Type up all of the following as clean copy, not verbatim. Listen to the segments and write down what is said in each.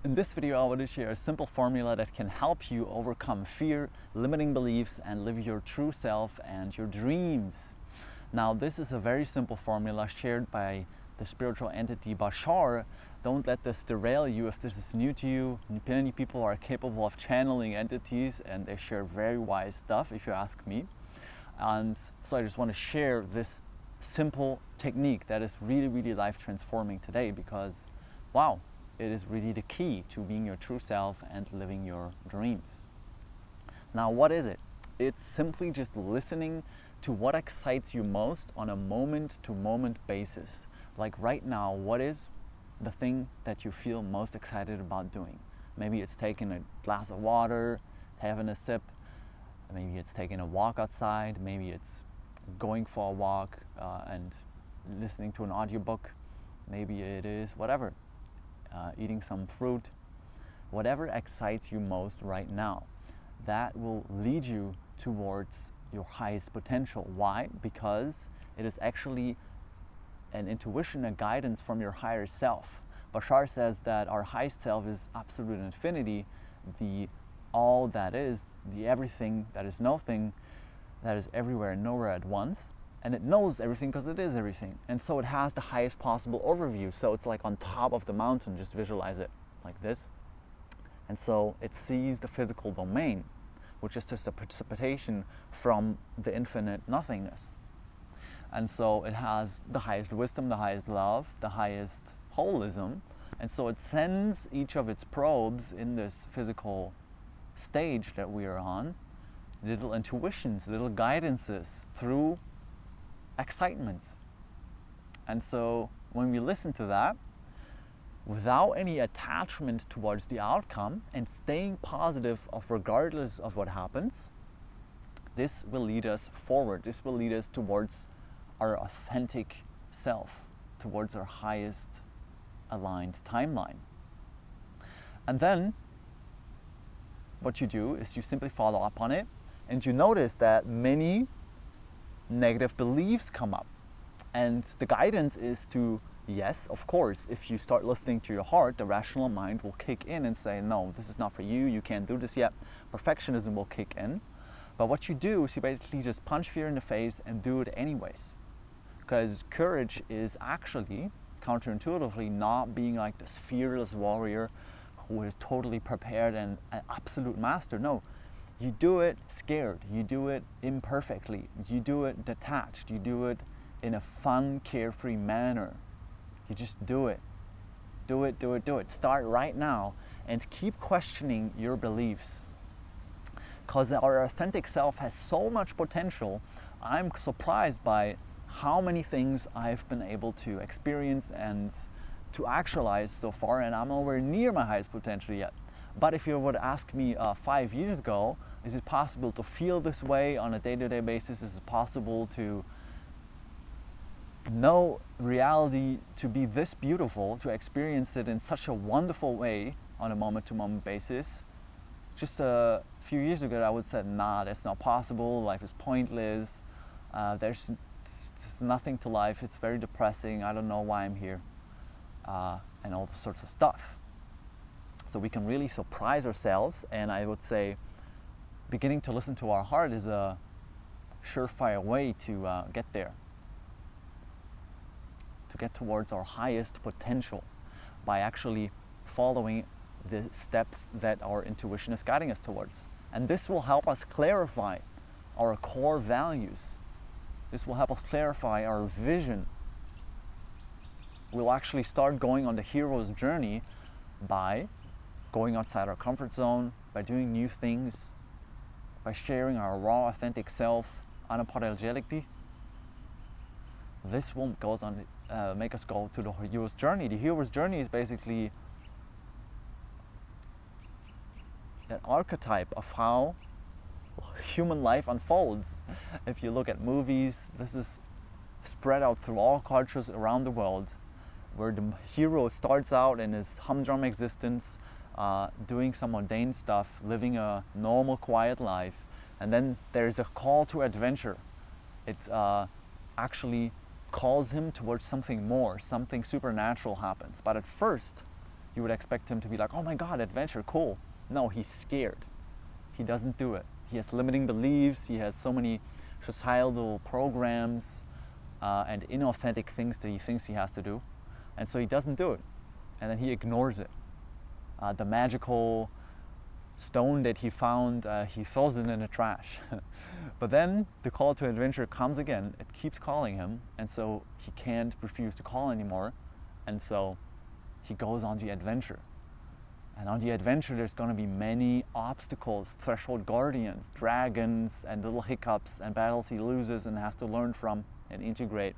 In this video, I want to share a simple formula that can help you overcome fear, limiting beliefs, and live your true self and your dreams. Now, this is a very simple formula shared by the spiritual entity Bashar. Don't let this derail you if this is new to you. Many people are capable of channeling entities and they share very wise stuff, if you ask me. And so I just want to share this simple technique that is really life transforming today because, wow, it is really the key to being your true self and living your dreams. Now, what is it? It's simply just listening to what excites you most on a moment-to-moment basis. Like right now, what is the thing that you feel most excited about doing? Maybe it's taking a glass of water, having a sip. Maybe it's taking a walk outside. Maybe it's going for a walk and listening to an audiobook. Maybe it is whatever. Eating some fruit, whatever excites you most right now, that will lead you towards your highest potential. Why? Because it is actually an intuition, a guidance from your higher self. Bashar says that our highest self is absolute infinity, the all that is, the everything that is nothing, that is everywhere and nowhere at once. And it knows everything because it is everything. And so it has the highest possible overview. So it's like on top of the mountain, just visualize it like this. And so it sees the physical domain, which is just a precipitation from the infinite nothingness. And so it has the highest wisdom, the highest love, the highest holism. And so it sends each of its probes in this physical stage that we are on, little intuitions, little guidances through excitement. And so when we listen to that without any attachment towards the outcome and staying positive of regardless of what happens, this will lead us forward. This will lead us towards our authentic self, towards our highest aligned timeline. And then what you do is you simply follow up on it, and you notice that many negative beliefs come up. And the guidance is to, yes, of course, if you start listening to your heart, the rational mind will kick in and say, no, this is not for you, you can't do this yet. Perfectionism will kick in. But what you do is you basically just punch fear in the face and do it anyways. Because courage is actually, counterintuitively, not being like this fearless warrior who is totally prepared and an absolute master. No. You do it scared, you do it imperfectly, you do it detached, you do it in a fun, carefree manner. You just do it. Do it. Start right now and keep questioning your beliefs. Because our authentic self has so much potential. I'm surprised by how many things I've been able to experience and to actualize so far, and I'm nowhere near my highest potential yet. But if you would ask me 5 years ago, is it possible to feel this way on a day-to-day basis? Is it possible to know reality to be this beautiful, to experience it in such a wonderful way on a moment-to-moment basis? Just a few years ago, I would say, nah, that's not possible. Life is pointless. There's just nothing to life. It's very depressing. I don't know why I'm here, and all this sorts of stuff. So we can really surprise ourselves, and I would say beginning to listen to our heart is a surefire way to get there, to get towards our highest potential by actually following the steps that our intuition is guiding us towards. And this will help us clarify our core values. This will help us clarify our vision. We'll actually start going on the hero's journey by going outside our comfort zone, by doing new things, by sharing our raw, authentic self unapologetically. This will make us go to the hero's journey. The hero's journey is basically an archetype of how human life unfolds. If you look at movies, this is spread out through all cultures around the world, where the hero starts out in his humdrum existence, doing some mundane stuff, living a normal, quiet life, and then there's a call to adventure. It actually calls him towards something more, something supernatural happens. But at first, You would expect him to be like, oh my God, adventure, cool. No, he's scared. He doesn't do it. He has limiting beliefs. He has so many societal programs and inauthentic things that he thinks he has to do. And so he doesn't do it. And then he ignores it. The magical stone that he found, he throws it in the trash. But then the call to adventure comes again. It keeps calling him. And so he can't refuse to call anymore. And so he goes on the adventure. And on the adventure, there's going to be many obstacles, threshold guardians, dragons, and little hiccups and battles he loses and has to learn from and integrate.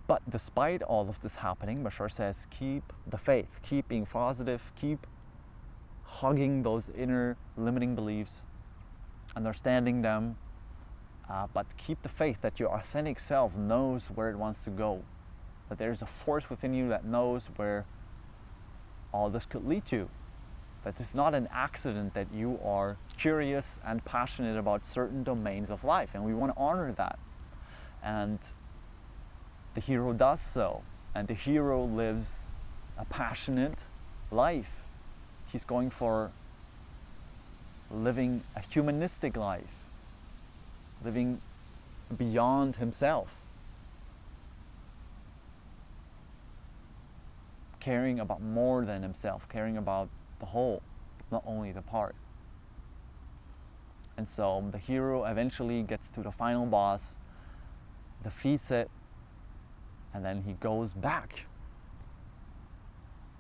But despite all of this happening, Bashar says, keep the faith, keep being positive, keep hugging those inner limiting beliefs, understanding them, but keep the faith that your authentic self knows where it wants to go, that there's a force within you that knows where all this could lead to, that it's not an accident that you are curious and passionate about certain domains of life, and we want to honor that. And the hero does so, and the hero lives a passionate life. He's going for living a humanistic life, living beyond himself, caring about more than himself, caring about the whole, not only the part. And so the hero eventually gets to the final boss, defeats it, and then he goes back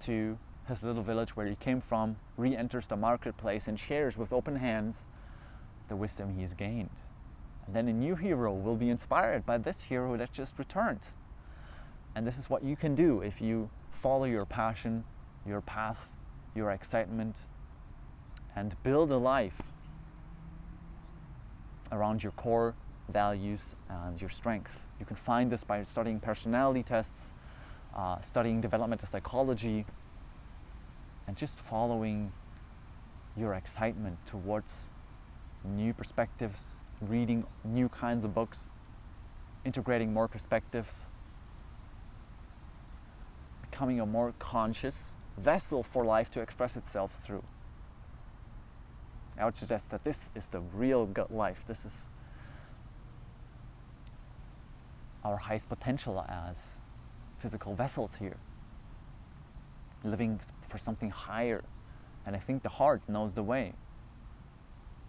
to his little village where he came from, re-enters the marketplace and shares with open hands the wisdom he's gained. And then a new hero will be inspired by this hero that just returned. And this is what you can do if you follow your passion, your path, your excitement, and build a life around your core values and your strengths. You can find this by studying personality tests, studying developmental psychology, and just following your excitement towards new perspectives, reading new kinds of books, integrating more perspectives, becoming a more conscious vessel for life to express itself through. I would suggest that this is the real good life. This is our highest potential as physical vessels here, living for something higher. And I think the heart knows the way.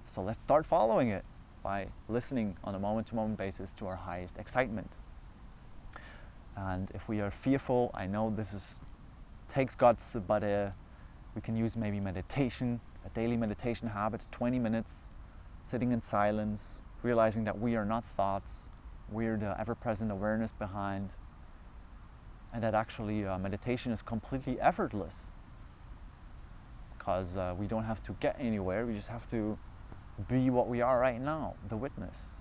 So let's start following it by listening on a moment-to-moment basis to our highest excitement. And if we are fearful, I know this takes guts, but we can use maybe meditation, a daily meditation habit, 20 minutes, sitting in silence, realizing that we are not thoughts, we're the ever-present awareness behind, and that actually meditation is completely effortless, because we don't have to get anywhere, we just have to be what we are right now, the witness,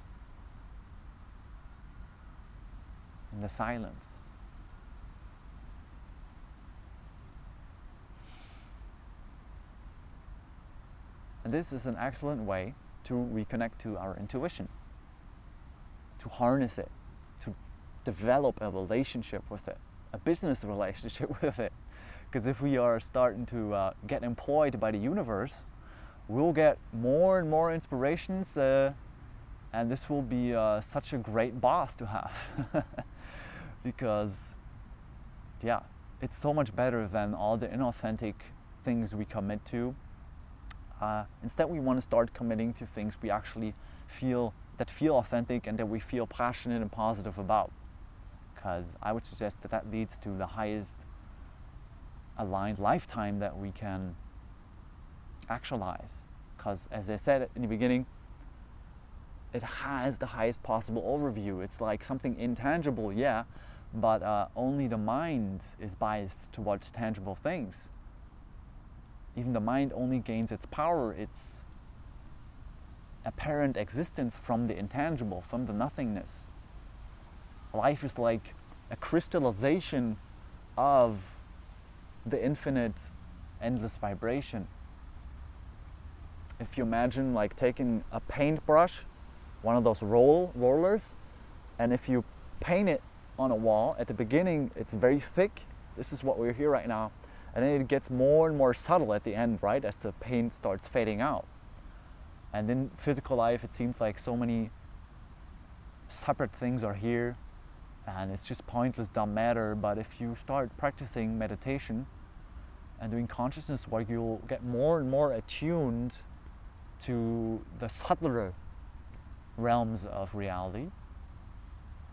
in the silence. And this is an excellent way to reconnect to our intuition, to harness it, to develop a relationship with it, a business relationship with it. Because if we are starting to get employed by the universe, we'll get more and more inspirations, and this will be such a great boss to have. Because, yeah, it's so much better than all the inauthentic things we commit to. Instead, we want to start committing to things we actually feel authentic and that we feel passionate and positive about. Because I would suggest that that leads to the highest aligned lifetime that we can actualize. Because as I said in the beginning, it has the highest possible overview. It's like something intangible, yeah, but only the mind is biased towards tangible things. Even the mind only gains its power, its apparent existence from the intangible, from the nothingness. Life is like a crystallization of the infinite, endless vibration. If you imagine like taking a paintbrush, one of those rollers, and if you paint it on a wall, at the beginning it's very thick. This is what we're here right now. And then it gets more and more subtle at the end, right, as the pain starts fading out. And in physical life, it seems like so many separate things are here, and it's just pointless, dumb matter. But if you start practicing meditation and doing consciousness work, you'll get more and more attuned to the subtler realms of reality.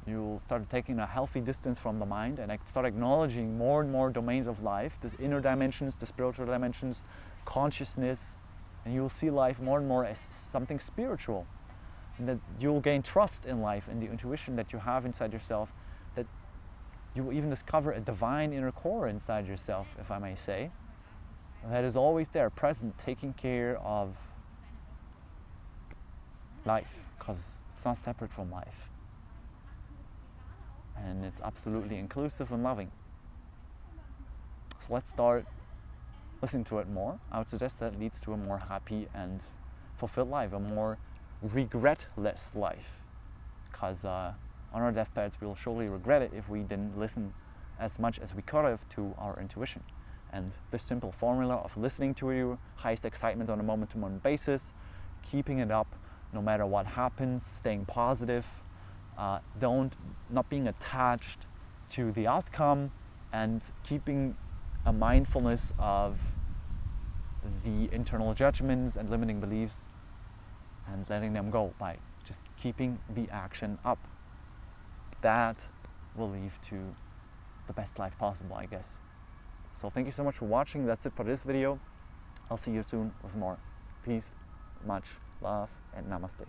You'll start taking a healthy distance from the mind and start acknowledging more and more domains of life, the inner dimensions, the spiritual dimensions, consciousness, and you'll see life more and more as something spiritual. And that you'll gain trust in life and the intuition that you have inside yourself, that you will even discover a divine inner core inside yourself, if I may say, that is always there, present, taking care of life, because it's not separate from life. And it's absolutely inclusive and loving. So let's start listening to it more. I would suggest that leads to a more happy and fulfilled life, a more regretless life. Because on our deathbeds, we'll surely regret it if we didn't listen as much as we could have to our intuition. And this simple formula of listening to your highest excitement on a moment-to-moment basis, keeping it up no matter what happens, staying positive, not being attached to the outcome, and keeping a mindfulness of the internal judgments and limiting beliefs and letting them go by just keeping the action up. That will lead to the best life possible, I guess. So thank you so much for watching. That's it for this video. I'll see you soon with more. Peace, much love, and namaste.